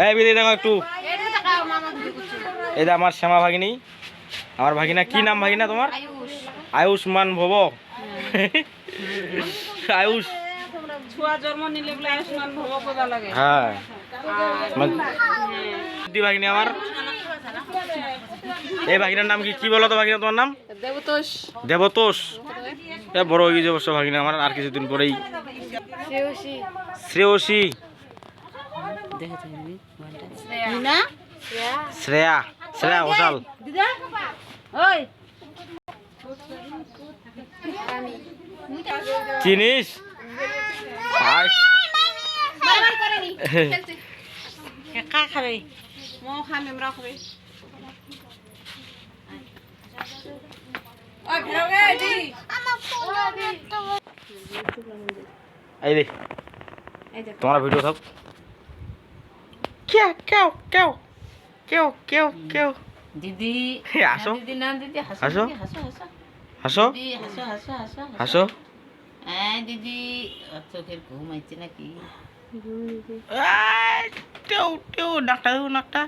এই বিদি দেখো একটু। এই যে আমার শ্যামা ভাগিনী, আমার ভাগিনা। কি নাম ভাগিনা তোমার? আয়ুষ্মান ভব। আয়ুষ ছুয়া জন্ম নিলে বলে আয়ুষ্মান ভব করা লাগে। হ্যাঁ ভাগিনী আমার। এই ভাগিনার নাম কি কি বলো তো ভাগিনা তোমার নাম? দেবতোষ। দেবতোষ। বড় হয়ে গেছে অবশ্য ভাগিনা আমার, আর কিছুদিন পরেই। শ্রেয়সী। শ্রেয়া। শ্রেয়া ঘোষাল। চিনিস? খাবে মো খাম এমরা খাবে। এই দে তোমার ভিডিও সব কেউ কেউ কেউ কেউ কেউ কেউ দিদি আসো দিদি না দিদি হাসো হাসো হাসো হাসো হাসো দিদি হাসো হাসো হাসো হাসো। হ্যাঁ দিদি চোখের ঘুম আইছে নাকি? টেউ টেউ নাকটা নাকটা